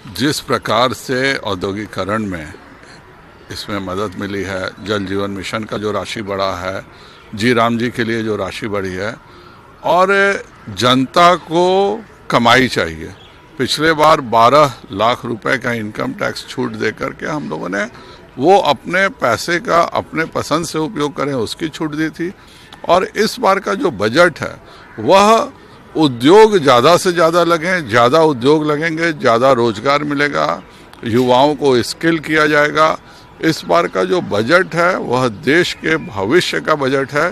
जिस प्रकार से औद्योगिकरण में इसमें मदद मिली है, जल जीवन मिशन का जो राशि बढ़ा है, जी राम जी के लिए जो राशि बढ़ी है, और जनता को कमाई चाहिए। पिछले बार 12 लाख रुपए का इनकम टैक्स छूट दे करके हम लोगों ने वो अपने पैसे का अपने पसंद से उपयोग करें उसकी छूट दी थी। और इस बार का जो बजट है वह उद्योग ज़्यादा से ज़्यादा लगें, ज़्यादा उद्योग लगेंगे, ज़्यादा रोजगार मिलेगा, युवाओं को स्किल किया जाएगा। इस बार का जो बजट है वह देश के भविष्य का बजट है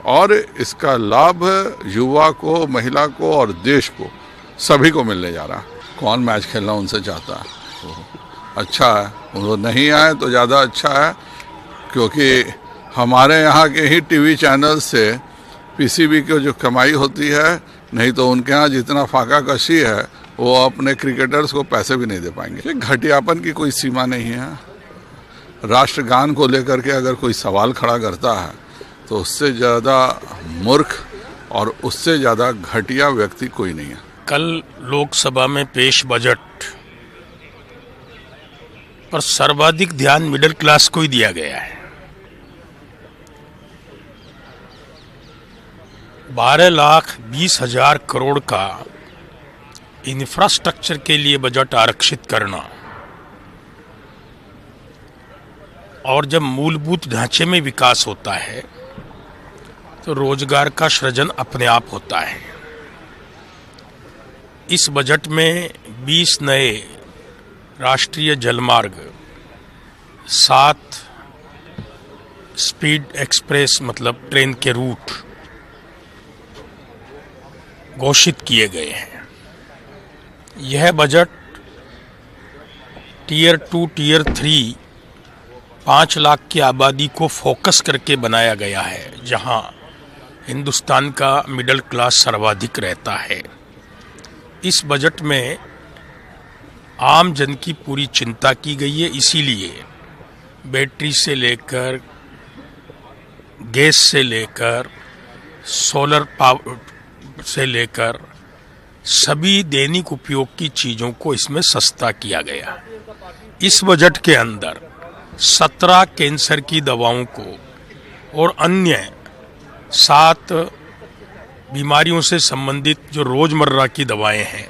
और इसका लाभ युवा को, महिला को और देश को सभी को मिलने जा रहा है। कौन मैच खेलना उनसे चाहता है, तो अच्छा है, वो नहीं आए तो ज़्यादा अच्छा है, क्योंकि हमारे यहाँ के ही टीवी चैनल से पीसीबी की जो कमाई होती है, नहीं तो उनके यहाँ जितना फाका कशी है वो अपने क्रिकेटर्स को पैसे भी नहीं दे पाएंगे। घटियापन की कोई सीमा नहीं है। राष्ट्रगान को लेकर के अगर कोई सवाल खड़ा करता है तो उससे ज़्यादा मूर्ख और उससे ज़्यादा घटिया व्यक्ति कोई नहीं है। कल लोकसभा में पेश बजट पर सर्वाधिक ध्यान मिडिल क्लास को ही दिया गया है। 12,20,000 करोड़ का इंफ्रास्ट्रक्चर के लिए बजट आरक्षित करना और जब मूलभूत ढांचे में विकास होता है तो रोजगार का सृजन अपने आप होता है। इस बजट में 20 नए राष्ट्रीय जलमार्ग, 7 स्पीड एक्सप्रेस मतलब ट्रेन के रूट घोषित किए गए हैं। यह बजट टीयर 2, टीयर 3 5 लाख की आबादी को फोकस करके बनाया गया है, जहां हिंदुस्तान का मिडिल क्लास सर्वाधिक रहता है। इस बजट में आम जन की पूरी चिंता की गई है, इसीलिए बैटरी से लेकर गैस से लेकर सोलर पावर से लेकर सभी दैनिक उपयोग की चीज़ों को इसमें सस्ता किया गया। इस बजट के अंदर 17 कैंसर की दवाओं को और अन्य 7 बीमारियों से संबंधित जो रोजमर्रा की दवाएं हैं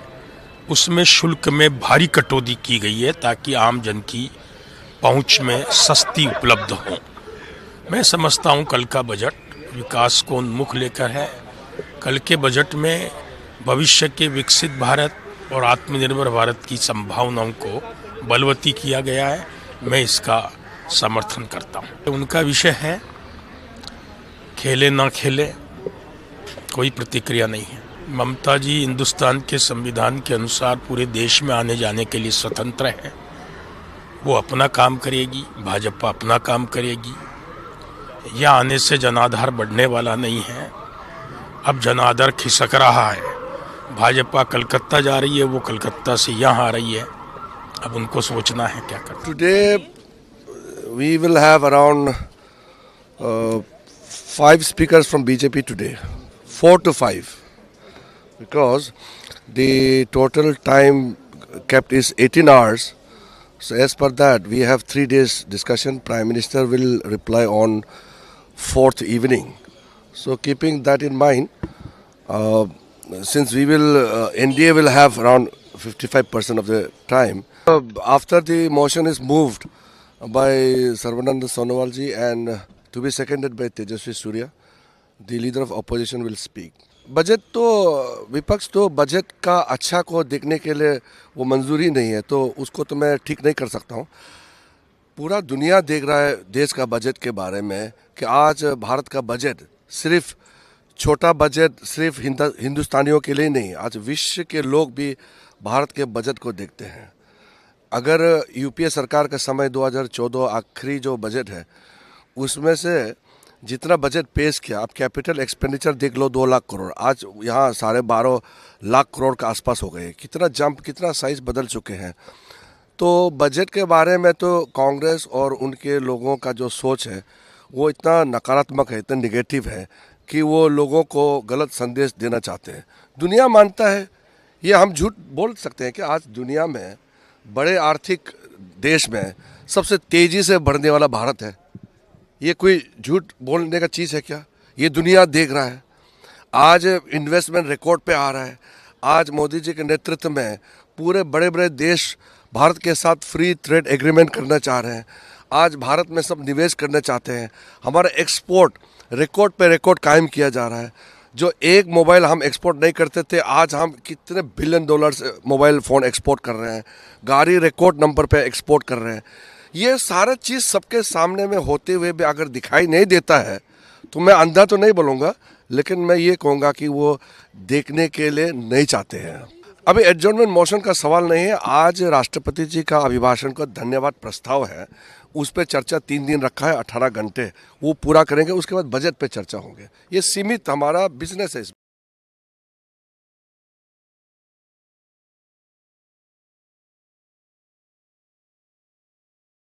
उसमें शुल्क में भारी कटौती की गई है, ताकि आम जन की पहुंच में सस्ती उपलब्ध हो। मैं समझता हूं कल का बजट विकास को उन्मुख लेकर है। कल के बजट में भविष्य के विकसित भारत और आत्मनिर्भर भारत की संभावनाओं को बलवती किया गया है। मैं इसका समर्थन करता हूं। उनका विषय है खेले ना खेले, कोई प्रतिक्रिया नहीं है। ममता जी हिंदुस्तान के संविधान के अनुसार पूरे देश में आने जाने के लिए स्वतंत्र है। वो अपना काम करेगी, भाजपा अपना काम करेगी। यह आने से जनाधार बढ़ने वाला नहीं है। अब जनाधार खिसक रहा है। भाजपा कलकत्ता जा रही है, वो कलकत्ता से यहाँ आ रही है। अब उनको सोचना है क्या करना। Today we will have around 5 speakers from BJP today, 4 to 5, because the total time kept is 18 hours. So as per that, we have 3 days discussion. Prime Minister will reply on 4th evening. So keeping that in mind, since we will NDA will have around 55% of the time. After the motion is moved by Sarvanand Sonowal ji and to be seconded by Tejasvi Surya, the leader of opposition will speak. Budget तो विपक्ष तो budget का अच्छा को देखने के लिए वो मंजूरी नहीं है, तो उसको तो मैं ठीक नहीं कर सकता हूँ। पूरा दुनिया देख रहा है देश का बजट के बारे में कि आज भारत का बजट सिर्फ छोटा बजट सिर्फ हिंदुस्तानियों के लिए नहीं, आज विश्व के लोग भी भारत के बजट को देखते हैं। अगर यूपीए सरकार का समय 2014 आखिरी जो बजट है उसमें से जितना बजट पेश किया, आप कैपिटल एक्सपेंडिचर देख लो 2 लाख करोड़, आज यहाँ 12.5 लाख करोड़ के आसपास हो गए। कितना जंप, कितना साइज बदल चुके हैं। तो बजट के बारे में तो कांग्रेस और उनके लोगों का जो सोच है वो इतना नकारात्मक है, इतना निगेटिव है कि वो लोगों को गलत संदेश देना चाहते हैं। दुनिया मानता है, ये हम झूठ बोल सकते हैं कि आज दुनिया में बड़े आर्थिक देश में सबसे तेजी से बढ़ने वाला भारत है। ये कोई झूठ बोलने का चीज़ है क्या? ये दुनिया देख रहा है। आज इन्वेस्टमेंट रिकॉर्ड पे आ रहा है। आज मोदी जी के नेतृत्व में पूरे बड़े बड़े देश भारत के साथ फ्री ट्रेड एग्रीमेंट करना चाह रहे हैं। आज भारत में सब निवेश करना चाहते हैं। हमारा एक्सपोर्ट रिकॉर्ड पे रिकॉर्ड कायम किया जा रहा है। जो एक मोबाइल हम एक्सपोर्ट नहीं करते थे, आज हम कितने billion dollars mobile phone export कर रहे हैं। गाड़ी रिकॉर्ड नंबर पे एक्सपोर्ट कर रहे हैं। ये सारा चीज़ सबके सामने में होते हुए भी अगर दिखाई नहीं देता है तो मैं अंधा तो नहीं बोलूँगा, लेकिन मैं ये कहूँगा कि वो देखने के लिए नहीं चाहते हैं। अभी एडजॉर्नमेंट मोशन का सवाल नहीं है। आज राष्ट्रपति जी का अभिभाषण का धन्यवाद प्रस्ताव है, उस पर चर्चा 3 दिन रखा है, 18 घंटे वो पूरा करेंगे। उसके बाद बजट पे चर्चा होंगे। ये सीमित हमारा बिजनेस है।